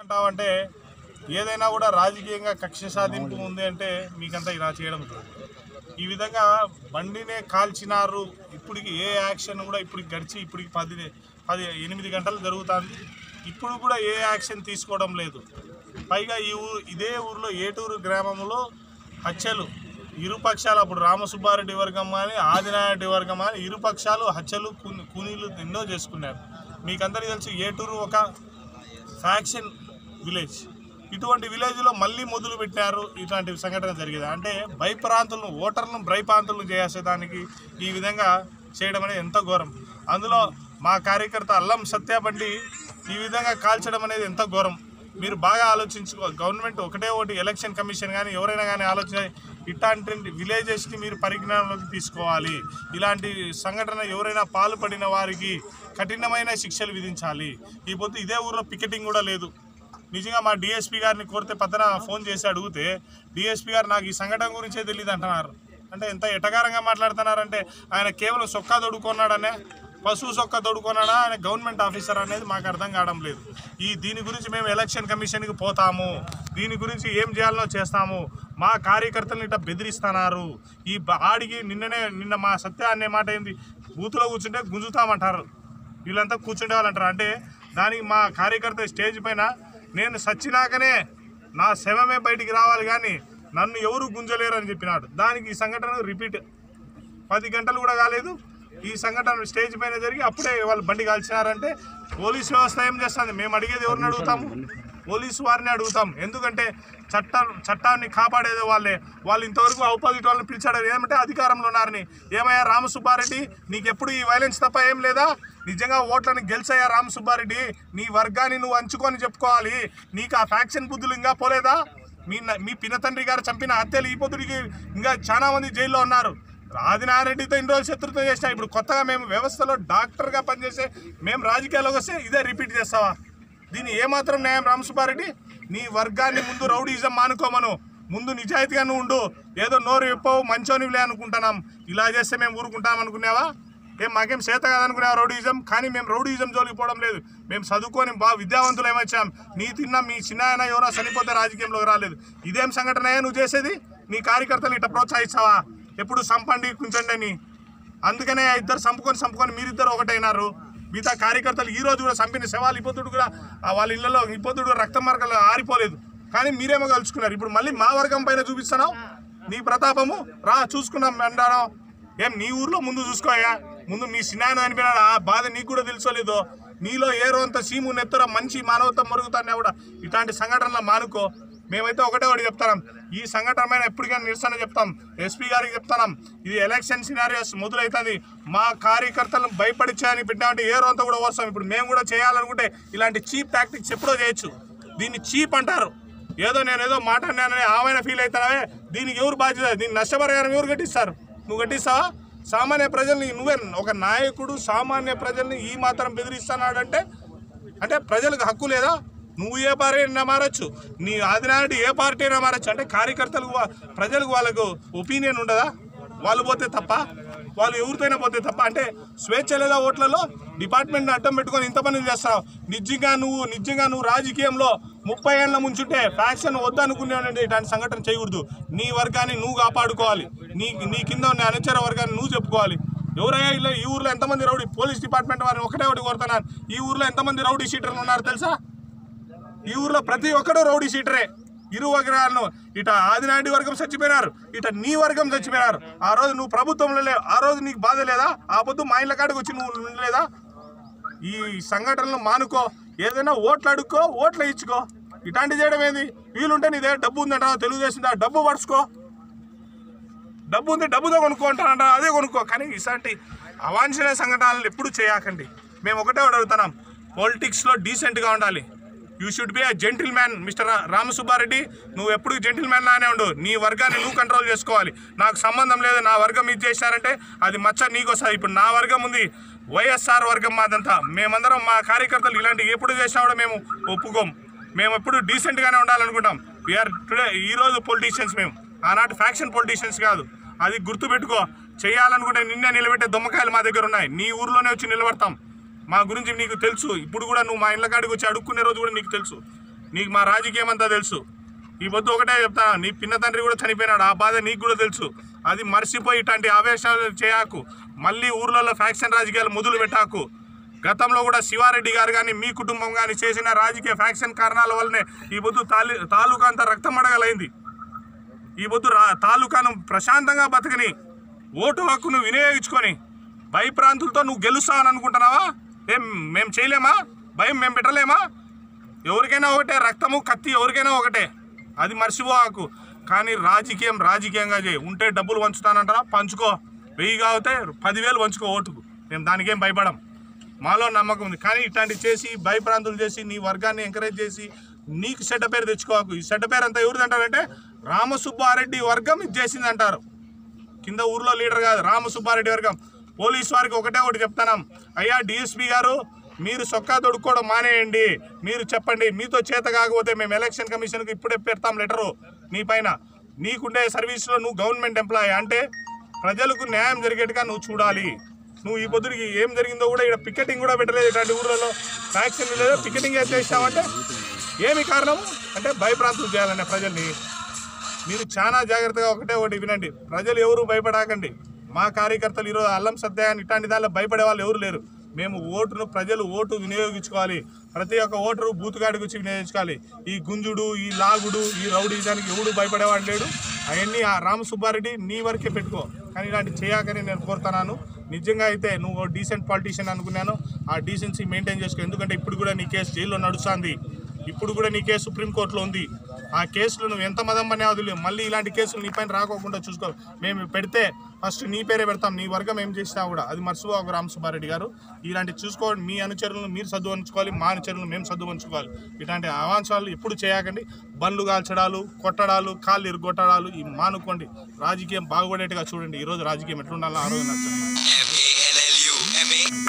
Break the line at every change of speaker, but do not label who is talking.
అంటావంటే ఏదైనా కూడా రాజకీయంగా కక్ష సాధింపు ఉంది అంటే మీకంతా ఇలా చేయడం ఈ విధంగా బండినే కాల్చినారు. ఇప్పటికి ఏ యాక్షన్ కూడా ఇప్పటికి గడిచి ఇప్పటికి 8 గంటలు జరుగుతుంది. ఇప్పుడు కూడా ఏ యాక్షన్ తీసుకోవడం లేదు. పైగా ఇదే ఊరిలో ఏటూరు గ్రామంలో హత్యలు ఇరుపక్షాలు, అప్పుడు రామసుబ్బారెడ్డి వర్గం కానీ ఆదినారెడ్డి వర్గం కానీ ఇరుపక్షాలు హత్యలు కూనీలు ఎన్నో చేసుకున్నారు. మీకందరికీ తెలుసు ఏటూరు ఒక ఫ్యాక్షన్ విలేజ్. ఇటువంటి విలేజ్లో మళ్ళీ మొదలు పెట్టారు ఇట్లాంటి సంఘటన జరిగేది. అంటే భయప్రాంతులను ఓటర్లను భయప్రాంతులను చేసేదానికి ఈ విధంగా చేయడం అనేది ఎంత ఘోరం. అందులో మా కార్యకర్త అల్లం సత్యాబండి ఈ విధంగా కాల్చడం అనేది ఎంత ఘోరం. మీరు బాగా ఆలోచించుకో. గవర్నమెంట్ ఒకటే ఒకటి ఎలక్షన్ కమిషన్ కానీ ఎవరైనా కానీ ఆలోచన ఇట్లాంటి విలేజెస్ని మీరు పరిజ్ఞానంలోకి తీసుకోవాలి. ఇలాంటి సంఘటన ఎవరైనా పాల్పడిన వారికి కఠినమైన శిక్షలు విధించాలి. ఈ పొద్దు ఇదే ఊరిలో పికెటింగ్ కూడా లేదు. నిజంగా మా డిఎస్పీ గారిని కోరితే పక్కన ఫోన్ చేసి అడిగితే డిఎస్పీ గారు నాకు ఈ సంఘటన గురించే తెలియదు అంటున్నారు. అంటే ఎంత ఎటకారంగా మాట్లాడుతున్నారంటే ఆయన కేవలం సొక్కా తొడుక్కున్నాడనే, పశువు సొక్క తొడుక్కున్నాడా, ఆయన గవర్నమెంట్ ఆఫీసర్ అనేది మాకు అర్థం కావడం లేదు. దీని గురించి మేము ఎలక్షన్ కమిషన్కి పోతాము, దీని గురించి ఏం చేయాలనో చేస్తాము. మా కార్యకర్తలను ఇట్లా బెదిరిస్తున్నారు. ఈ ఆడికి నిన్న మా సత్య అనే మాట ఏంది, బూతులో కూర్చుంటే గుంజుతామంటారు, వీళ్ళంతా కూర్చుండే వాళ్ళంటారు. అంటే దానికి మా కార్యకర్త స్టేజ్ పైన నేను సచ్చినాకనే నా శవమే బయటికి రావాలి కానీ నన్ను ఎవరు గుంజలేరు అని చెప్పినాడు. దానికి ఈ సంఘటన రిపీట్ 10 గంటలు కూడా కాలేదు. ఈ సంఘటన స్టేజ్ పైన జరిగి అప్పుడే వాళ్ళు బండి కాల్చినారంటే పోలీసు వ్యవస్థ ఏం చేస్తుంది? మేము అడిగేది ఎవరిని అడుగుతాము? పోలీసు వారిని అడుగుతాం. ఎందుకంటే చట్టాన్ని కాపాడేది వాళ్ళే. వాళ్ళు ఇంతవరకు ఆపోజిట్ వాళ్ళని పిలిచాడు ఏమంటే అధికారంలో ఉన్నారని. ఏమయ్యా రామసుబ్బారెడ్డి, నీకెప్పుడు ఈ వైలెన్స్ తప్ప ఏం లేదా? నిజంగా ఓట్లను గెలిచాయా రామసుబ్బారెడ్డి? నీ వర్గాన్ని నువ్వు అంచుకొని చెప్పుకోవాలి. నీకు ఆ ఫ్యాక్షన్ బుద్ధులు ఇంకా పోలేదా? మీ పినతండ్రి గారు చంపిన హత్యలు ఈ పొద్దుడికి ఇంకా చాలా మంది జైల్లో ఉన్నారు. ఆదినారెడ్డితో ఇన్ని రోజులు శత్రుత్వం చేసినా ఇప్పుడు కొత్తగా మేము వ్యవస్థలో డాక్టర్గా పనిచేసే మేము రాజకీయాల్లోకి వస్తే ఇదే రిపీట్ చేస్తావా? దీన్ని ఏమాత్రం న్యాయం రామసుబ్బారెడ్డి? నీ వర్గాన్ని ముందు రౌడీజం మానుకోమను, ముందు నిజాయితీగా నువ్వు ఉండు. ఏదో నోరు విప్పవు మంచోనివిలే అనుకుంటున్నాం, ఇలా చేస్తే మేము ఊరుకుంటాం అనుకునేవా? మాకేం చేత కాదనుకునేవా రౌడీజం? కానీ మేము రౌడీజం జోలికి పోవడం లేదు. మేము చదువుకొని బాగా విద్యావంతులు ఏమొచ్చాం. నీ తిన్నా మీ చిన్న ఆయన ఎవరో చనిపోతే రాజకీయంలోకి రాలేదు. ఇదేం సంఘటన నువ్వు చేసేది? నీ కార్యకర్తలు ఇట్లా ప్రోత్సహిస్తావా? ఎప్పుడు సంపండి కుంచండి అని. అందుకనే ఇద్దరు సంపుకొని మీరిద్దరు ఒకటైనారు. మిగతా కార్యకర్తలు ఈ రోజు కూడా చంపిన శవాలు ఇప్పొద్దుడు కూడా వాళ్ళ ఇళ్లలో ఇప్పొద్దుడు రక్త మార్గాలు ఆరిపోలేదు. కానీ మీరేమో కలుసుకున్నారు. ఇప్పుడు మళ్ళీ మా వర్గం పైన చూపిస్తున్నావు నీ ప్రతాపము. రా చూసుకున్నాం అంటాను. నీ ఊర్లో ముందు చూసుకోయా. ముందు మీ సినాయన అనిపోయినాడు. ఆ బాధ నీకు కూడా తెలుసోలేదో. నీలో ఏ రోజంత సీము నెత్తర మంచి మానవత్వం మరుగుతానే కూడా ఇట్లాంటి సంఘటనలు మానుకో. మేమైతే ఒకటే చెప్తాం, ఈ సంఘటన పైన ఎప్పటికైనా నిరసన చెప్తాం. ఎస్పీ గారికి చెప్తున్నాం, ఇది ఎలక్షన్ సినారియోస్ మొదలవుతుంది. మా కార్యకర్తలను భయపడిచ్చాయని పెట్టామంటే ఏ రోజంతా కూడా వస్తాం. ఇప్పుడు మేము కూడా చేయాలనుకుంటే ఇలాంటి చీప్ టాక్టిక్స్ ఎప్పుడో చేయొచ్చు. దీన్ని చీప్ అంటారు. నేనేదో మాట అన్నానని ఆమెన ఫీల్ అవుతావే, దీనికి ఎవరు బాధ్యత? దీన్ని నష్టపరిహారం ఎవరు కట్టిస్తారు? నువ్వు కట్టిస్తావా? సామాన్య ప్రజల్ని నువ్వే ఒక నాయకుడు సామాన్య ప్రజల్ని ఈ మాత్రం బెదిరిస్తున్నాడంటే అంటే ప్రజలకు హక్కు లేదా? నువ్వు ఏ పార్టీ అయినా మారచ్చు, నీ ఆదినారెడ్డి ఏ పార్టీ అయినా మారచ్చు. అంటే కార్యకర్తలకు ప్రజలకు వాళ్ళకు ఒపీనియన్ ఉండదా? వాళ్ళు పోతే తప్ప, వాళ్ళు ఎవరితోనే పోతే తప్ప. అంటే స్వేచ్ఛ లేదా ఓట్లలో? డిపార్ట్మెంట్ని అడ్డం పెట్టుకొని ఇంత పని చేస్తావు. నిజంగా నువ్వు రాజకీయంలో 30 ఏళ్ళ ముంచుంటే ఫ్యాక్షన్ వద్దనుకునేవాడి ఇలాంటి సంఘటన చేయకూడదు. నీ వర్గాన్ని నువ్వు కాపాడుకోవాలి. నీ కింద ఉన్న అనుచర వర్గాన్ని నువ్వు చెప్పుకోవాలి. ఎవరయ్యా ఇలా ఈ ఊర్లో ఎంతమంది రౌడీ, పోలీస్ డిపార్ట్మెంట్ వారిని ఒకటి కోరుతున్నారు. ఈ ఊర్లో ఎంతమంది రౌడీ షీటర్లు ఉన్నారు తెలుసా? ఈ ఊర్లో ప్రతి ఒక్కడు రౌడీ షీటరే. ఇరు వర్గాలను ఇట ఆదినారెడ్డి వర్గం చచ్చిపోయినారు, ఇట నీ వర్గం చచ్చిపోయినారు. ఆ రోజు నువ్వు ప్రభుత్వంలో లేవు, ఆ రోజు నీకు బాధ లేదా? ఆ పొద్దు మా ఇళ్ళ కాడికి వచ్చి నువ్వు ఉండలేదా? ఈ సంఘటనలు మానుకో. ఏదైనా ఓట్లు అడుక్కో, ఓట్లు ఇచ్చుకో. ఇట్లాంటి చేయడం ఏంది? వీలుంటే నీ దగ్గర డబ్బు ఉందంట, తెలుగుదేశం డబ్బు పడుచుకో. డబ్బు ఉంది, డబ్బుతో కొనుక్కో అంటారంట, అదే కొనుక్కో. కానీ ఇలాంటి అవాంఛనీయ సంఘటనలు ఎప్పుడు చేయకండి. మేము ఒకటే అడుగుతున్నాం, పాలిటిక్స్లో డీసెంట్గా ఉండాలి. You should be a gentle man. Mister Ramasubba Reddy, నువ్వు ఎప్పుడు జెంటిల్ మ్యాన్ లానే ఉండు. నీ వర్గాన్ని నువ్వు కంట్రోల్ చేసుకోవాలి. నాకు సంబంధం లేదు, నా వర్గం ఇది చేశారంటే అది మచ్చ నీకు వస్తుంది. ఇప్పుడు నా వర్గం ఉంది, వైఎస్ఆర్ వర్గం మాదంతా. మేమందరం మా కార్యకర్తలు ఇలాంటి ఎప్పుడు చేసినా కూడా మేము ఒప్పుకోం. మేము ఎప్పుడు డీసెంట్గానే ఉండాలనుకుంటాం. వీఆర్ టుడే ఈరోజు పొలిటీషియన్స్. మేము ఆనాటి ఫ్యాక్షన్ పొలిటీషియన్స్ కాదు. అది గుర్తుపెట్టుకో. చేయాలనుకుంటే నిన్నే నిలబెట్టే దొమ్మకాయలు మా దగ్గర ఉన్నాయి. నీ ఊర్లోనే వచ్చి నిలబడతాం. మా గురించి నీకు తెలుసు. ఇప్పుడు కూడా నువ్వు మా ఇళ్ళ కాడికి వచ్చి అడుక్కునే రోజు కూడా నీకు తెలుసు. నీకు మా రాజకీయం అంతా తెలుసు. ఈ పొద్దు ఒకటే చెప్తాను, నీ పిన్న తండ్రి కూడా చనిపోయినాడు, ఆ బాధ నీకు కూడా తెలుసు. అది మర్చిపోయి ఇట్లాంటి ఆవేశాలు చేయకు. మళ్ళీ ఊర్లలో ఫ్యాక్షన్ రాజకీయాలు మొదలు పెట్టాకు. గతంలో కూడా శివారెడ్డి గారు కానీ మీ కుటుంబం కానీ చేసిన రాజకీయ ఫ్యాక్షన్ కారణాల వల్లనే ఈ పొద్దు తాలూకా అంతా రక్తం మడగలైంది. ఈ పొద్దు తాలూకాను ప్రశాంతంగా బతకని ఓటు హక్కును వినియోగించుకొని భయప్రాంతులతో నువ్వు గెలుస్తావని అనుకుంటున్నావా? మేము చేయలేమా? భయం మేము పెట్టలేమా? ఎవరికైనా ఒకటే, రక్తము కత్తి ఎవరికైనా ఒకటే, అది మర్చిపోకు. కానీ రాజకీయంగా చేయి. ఉంటే డబ్బులు పంచుతానంటారా? పంచుకో. 1000 కావుతే 10,000 పంచుకో ఓటుకు. మేము దానికేం భయపడం, మాలో నమ్మకం ఉంది. కానీ ఇట్లాంటివి చేసి భయప్రాంతులు చేసి నీ వర్గాన్ని ఎంకరేజ్ చేసి నీకు చెడ్డ పేరు తెచ్చుకోకు. ఈ చెడ్డ పేరు అంతా ఎవరిది అంటారంటే రామసుబ్బారెడ్డి వర్గం ఇది చేసింది అంటారు. కింద ఊర్లో లీడర్ కాదు, రామసుబ్బారెడ్డి వర్గం. పోలీసు వారికి ఒకటి చెప్తాను, అయ్యా డిఎస్పీ గారు, మీరు సొక్కా దొడుక్కోవడం మానేయండి. మీరు చెప్పండి, మీతో చేత కాకపోతే మేము ఎలక్షన్ కమిషన్కి ఇప్పుడే పెడతాం లెటరు నీ పైన. నీకుండే సర్వీస్లో నువ్వు గవర్నమెంట్ ఎంప్లాయీ అంటే ప్రజలకు న్యాయం జరిగేట్టుగా నువ్వు చూడాలి. నువ్వు ఈ పొద్దుకి ఏం జరిగిందో కూడా ఇక్కడ పికెటింగ్ కూడా పెట్టలేదు. ఇట్లాంటి ఊళ్ళలో వ్యాక్సిన్ లేదు, పికెటింగ్ చేసామంటే ఏమి కారణము అంటే భయప్రాంతులు చేయాలనే ప్రజల్ని. మీరు చాలా జాగ్రత్తగా ఒకటి వినండి, ప్రజలు ఎవరు భయపడాకండి. మా కార్యకర్తలు ఈరోజు అల్లం సత్యాన్ని ఇట్లాంటి దానిలో భయపడే వాళ్ళు ఎవరు లేరు. మేము ప్రజలు ఓటు వినియోగించుకోవాలి. ప్రతి ఒక్క ఓటరు బూతుగాడికి వచ్చి వినియోగించుకోవాలి. ఈ గుంజుడు, ఈ లాగుడు, ఈ రౌడీ దానికి ఎవడు భయపడేవాడు లేడు. అవన్నీ ఆ రామసుబ్బారెడ్డి నీ వరకే పెట్టుకో. కానీ ఇలాంటి చేయకని నేను కోరుతున్నాను. నిజంగా అయితే నువ్వు డీసెంట్ పాలిటీషియన్ అనుకున్నాను, ఆ డీసెన్సీ మెయింటైన్ చేసుకో. ఎందుకంటే ఇప్పుడు కూడా నీ కేసు జైల్లో నడుస్తుంది, ఇప్పుడు కూడా నీ కేసు సుప్రీంకోర్టులో ఉంది. ఆ కేసులు నువ్వు ఎంత మదమ్మనే వదిలేవు. మళ్ళీ ఇలాంటి కేసులు నీ పైన రాకోకుండా చూసుకో. మేము పెడితే ఫస్ట్ నీ పేరే పెడతాం, నీ వర్గం ఏం చేసినా కూడా. అది మర్చిపోక రామసుబ్బారెడ్డి గారు. ఇలాంటి చూసుకోండి, మీ అనుచరులను మీరు సర్దువంచుకోవాలి, మా అనుచరులను మేము సర్దువంచుకోవాలి. ఇలాంటి అవాంఛాలు ఎప్పుడు చేయకండి. బండ్లు కాల్చడాలు, కొట్టడాలు, కాళ్ళు ఇరుగొట్టడాలు ఈ మానుకోండి. రాజకీయం బాగుపడేట్టుగా చూడండి. ఈరోజు రాజకీయం ఎట్లుండాలో ఆ రోజు నచ్చండి.